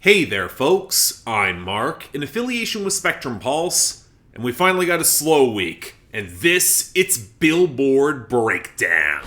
Hey there, folks. I'm Mark, in affiliation with Spectrum Pulse, and we finally got a slow week. And it's Billboard BREAKDOwn.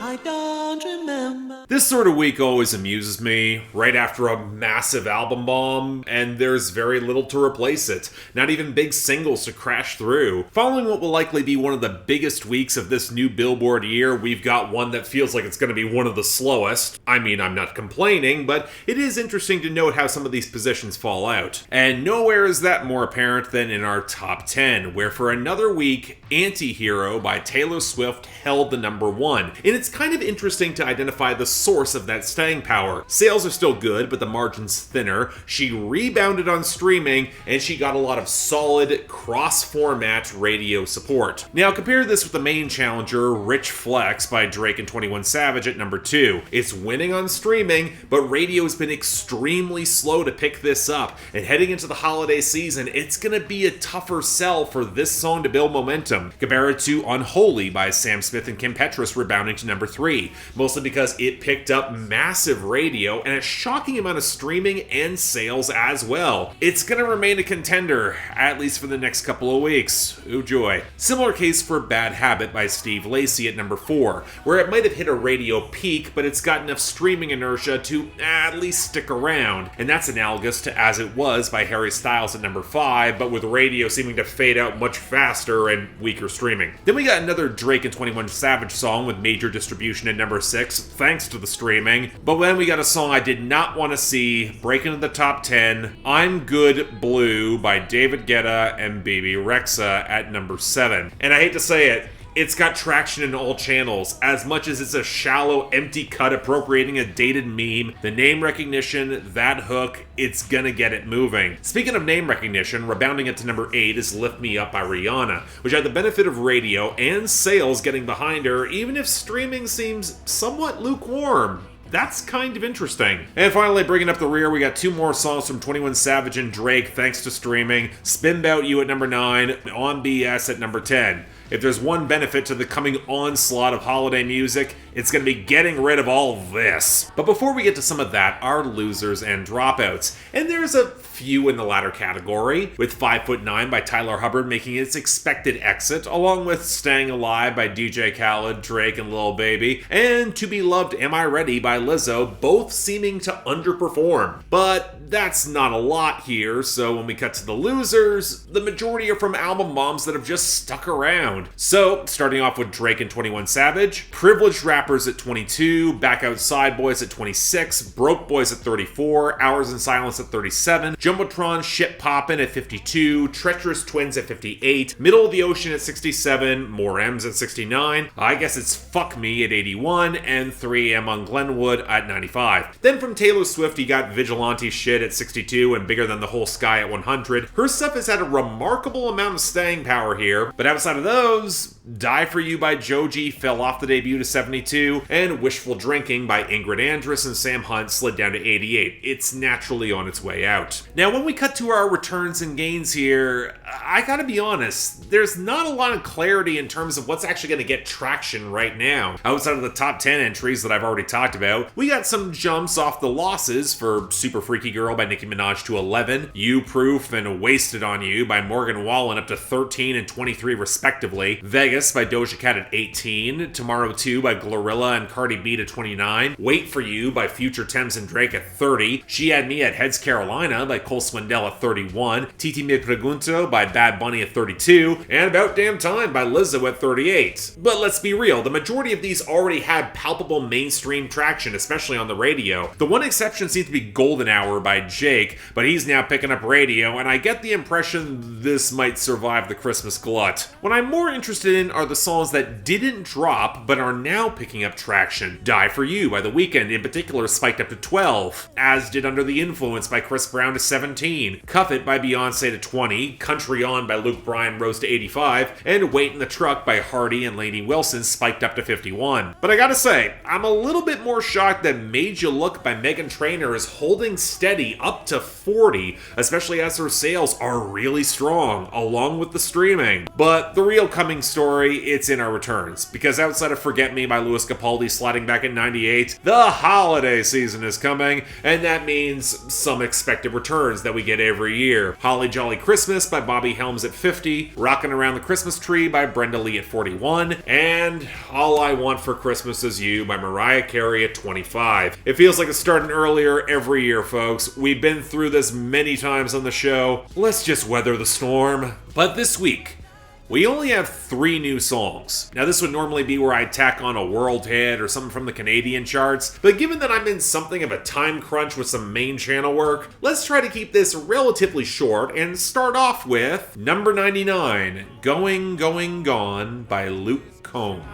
I don't remember. This sort of week always amuses me, right after a massive album bomb, and there's very little to replace it. Not even big singles to crash through. Following what will likely be one of the biggest weeks of this new Billboard year, we've got one that feels like it's going to be one of the slowest. I mean, I'm not complaining, but it is interesting to note how some of these positions fall out. And nowhere is that more apparent than in our top 10, where for another week, Anti-Hero by Taylor Swift held the number one. And it's kind of interesting to identify the source of that staying power. Sales are still good, but the margin's thinner. She rebounded on streaming, and she got a lot of solid cross-format radio support. Now compare this with the main challenger, Rich Flex by Drake and 21 Savage at number 2. It's winning on streaming, but radio's been extremely slow to pick this up, and heading into the holiday season, it's gonna be a tougher sell for this song to build momentum. Compare it to Unholy by Sam Smith and Kim Petras rebounding to number 3, mostly because it picked up massive radio and a shocking amount of streaming and sales as well. It's gonna remain a contender, at least for the next couple of weeks. Ooh joy. Similar case for Bad Habit by Steve Lacy at number 4, where it might have hit a radio peak, but it's got enough streaming inertia to at least stick around. And that's analogous to As It Was by Harry Styles at number 5, but with radio seeming to fade out much faster and weaker streaming. Then we got another Drake and 21 Savage song with major distribution at number 6, thanks to the streaming. But then we got a song I did not want to see break into the top 10, I'm Good Blue by David Guetta and Baby Rexha at number 7. And I hate to say it, it's got traction in all channels. As much as it's a shallow, empty cut appropriating a dated meme, the name recognition, that hook, it's gonna get it moving. Speaking of name recognition, rebounding it to number 8 is Lift Me Up by Rihanna, which had the benefit of radio and sales getting behind her, even if streaming seems somewhat lukewarm. That's kind of interesting. And finally, bringing up the rear, we got two more songs from 21 Savage and Drake thanks to streaming. Spin 'Bout You at number 9, On BS at number 10. If there's one benefit to the coming onslaught of holiday music, it's going to be getting rid of all this. But before we get to some of that, our losers and dropouts. And there's a few in the latter category, with 5'9" by Tyler Hubbard making its expected exit, along with Staying Alive by DJ Khaled, Drake, and Lil Baby, and To Be Loved Am I Ready by Lizzo, both seeming to underperform. But that's not a lot here, so when we cut to the losers, the majority are from album bombs that have just stuck around. So, starting off with Drake and 21 Savage, Privileged Rappers at 22, Back Outside Boys at 26, Broke Boys at 34, Hours in Silence at 37, Jumbotron Shit Poppin' at 52, Treacherous Twins at 58, Middle of the Ocean at 67, More M's at 69, I Guess It's Fuck Me at 81, and 3am on Glenwood at 95. Then from Taylor Swift, you got Vigilante Shit at 62 and Bigger Than the Whole Sky at 100. Her stuff has had a remarkable amount of staying power here, but outside of those, Die For You by Joji fell off the debut to 72, and Wishful Drinking by Ingrid Andress and Sam Hunt slid down to 88. It's naturally on its way out. Now, when we cut to our returns and gains here, I gotta be honest, there's not a lot of clarity in terms of what's actually gonna get traction right now. Outside of the top 10 entries that I've already talked about, we got some jumps off the losses for Super Freaky Girl by Nicki Minaj to 11, You Proof and Wasted On You by Morgan Wallen up to 13 and 23 respectively, Vegas by Doja Cat at 18, Tomorrow 2 by Glorilla and Cardi B to 29, Wait For You by Future Thames and Drake at 30, She Had Me at Heads Carolina by Cole Swindell at 31, Titi Me Pregunto by Bad Bunny at 32, and About Damn Time by Lizzo at 38. But let's be real, the majority of these already had palpable mainstream traction, especially on the radio. The one exception seems to be Golden Hour by Jake, but he's now picking up radio, and I get the impression this might survive the Christmas glut. What I'm more interested in are the songs that didn't drop, but are now picking up traction. Die For You by The Weeknd in particular spiked up to 12, as did Under the Influence by Chris Brown to 17, Cuff It by Beyonce to 20, Country On by Luke Bryan rose to 85, and Wait in the Truck by Hardy and Lainey Wilson spiked up to 51. But I gotta say, I'm a little bit more shocked that Made You Look by Meghan Trainor is holding steady steady up to 40, especially as her sales are really strong, along with the streaming. But the real coming story, it's in our returns, because outside of Forget Me by Louis Capaldi sliding back in 98, the holiday season is coming, and that means some expected returns that we get every year. Holly Jolly Christmas by Bobby Helms at 50, Rockin' Around the Christmas Tree by Brenda Lee at 41, and All I Want for Christmas Is You by Mariah Carey at 25. It feels like it's starting earlier every year, folks. We've been through this many times on the show. Let's just weather the storm. But this week, we only have 3 new songs. Now, this would normally be where I tack on a world hit or something from the Canadian charts, but given that I'm in something of a time crunch with some main channel work, let's try to keep this relatively short and start off with number 99, Going, Going, Gone by Luke Combs.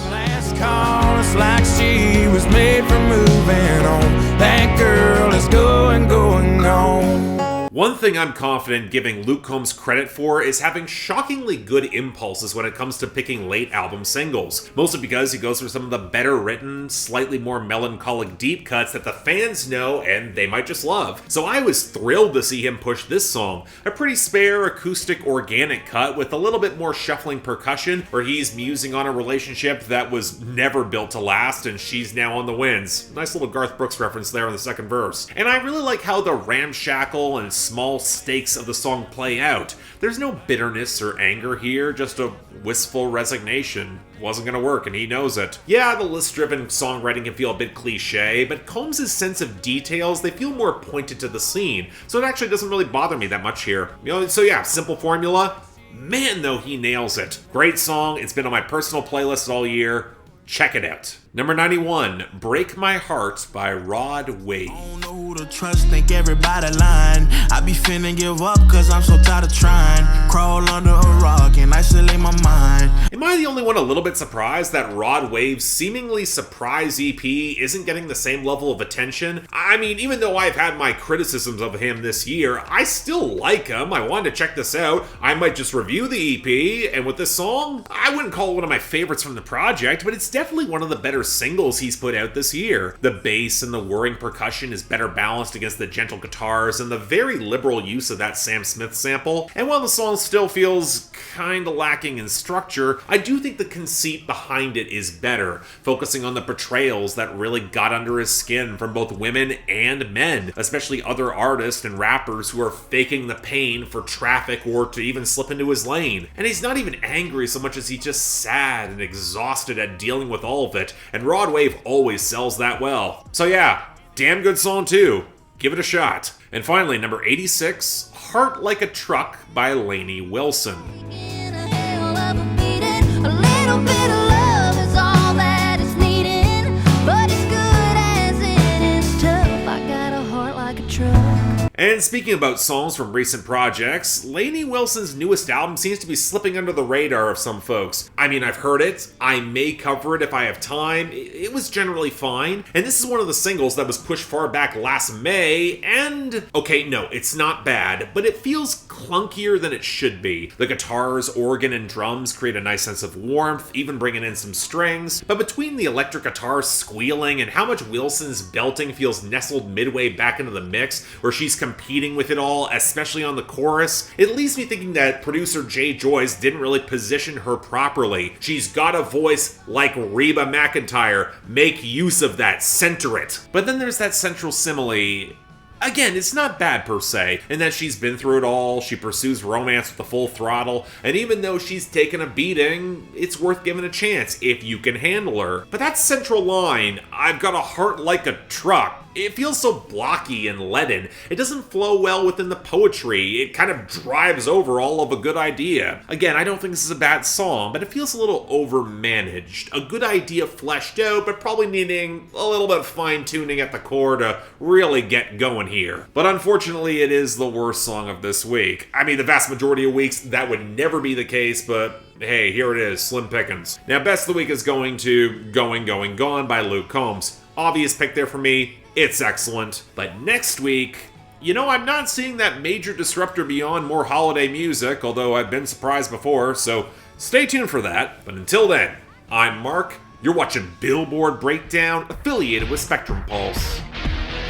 Last call, it's like she was made for moving on. That girl is going, going on. One thing I'm confident giving Luke Combs credit for is having shockingly good impulses when it comes to picking late album singles, mostly because he goes for some of the better written, slightly more melancholic deep cuts that the fans know and they might just love. So I was thrilled to see him push this song, a pretty spare, acoustic, organic cut with a little bit more shuffling percussion, where he's musing on a relationship that was never built to last and she's now on the winds. Nice little Garth Brooks reference there in the second verse. And I really like how the ramshackle and small stakes of the song play out. There's no bitterness or anger here, just a wistful resignation. Wasn't gonna work, and he knows it. Yeah, the list-driven songwriting can feel a bit cliche, but Combs' sense of details, they feel more pointed to the scene, so it actually doesn't really bother me that much here. So yeah, simple formula. Man, though, he nails it. Great song, it's been on my personal playlist all year. Check it out. Number 91, Break My Heart by Rod Wave. I don't know who to trust, think everybody lying. I be finna give up cause I'm so tired of trying. Crawl under a rock and isolate my mind. Am I the only one a little bit surprised that Rod Wave's seemingly surprise EP isn't getting the same level of attention? I mean, even though I've had my criticisms of him this year, I still like him. I wanted to check this out. I might just review the EP, and with this song, I wouldn't call it one of my favorites from the project, but it's definitely one of the better singles he's put out this year. The bass and the whirring percussion is better balanced against the gentle guitars and the very liberal use of that Sam Smith sample. And while the song still feels kinda lacking in structure, I do think the conceit behind it is better, focusing on the portrayals that really got under his skin from both women and men, especially other artists and rappers who are faking the pain for traffic or to even slip into his lane. And he's not even angry so much as he's just sad and exhausted at dealing with all of it, and Rod Wave always sells that well. So yeah, damn good song too. Give it a shot. And finally, number 86, Heart Like a Truck by Lainey Wilson. In a hell of a beating, a little bit of love is all that is needed, but as good as it is tough, I got a heart like a truck. And speaking about songs from recent projects, Lainey Wilson's newest album seems to be slipping under the radar of some folks. I mean, I've heard it, I may cover it if I have time, it was generally fine, and this is one of the singles that was pushed far back last May, and okay, no, it's not bad, but it feels clunkier than it should be. The guitars, organ, and drums create a nice sense of warmth, even bringing in some strings, but between the electric guitar squealing and how much Wilson's belting feels nestled midway back into the mix, where she's competing with it all, especially on the chorus, it leaves me thinking that producer Jay Joyce didn't really position her properly. She's got a voice like Reba McEntire. Make use of that, center it. But then there's that central simile. Again, it's not bad per se, in that she's been through it all, she pursues romance with the full throttle, and even though she's taken a beating, it's worth giving a chance if you can handle her. But that central line, I've got a heart like a truck, it feels so blocky and leaden. It doesn't flow well within the poetry. It kind of drives over all of a good idea. Again, I don't think this is a bad song, but it feels a little overmanaged. A good idea fleshed out, but probably needing a little bit of fine-tuning at the core to really get going here. But unfortunately, it is the worst song of this week. I mean, the vast majority of weeks, that would never be the case, but hey, here it is, slim pickings. Now, best of the week is going to Going, Going, Gone by Luke Combs. Obvious pick there for me. It's excellent. But next week, you know, I'm not seeing that major disruptor beyond more holiday music, although I've been surprised before, so stay tuned for that. But until then, I'm Mark. You're watching Billboard Breakdown, affiliated with Spectrum Pulse.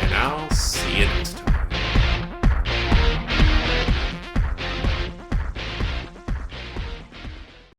And I'll see you next time.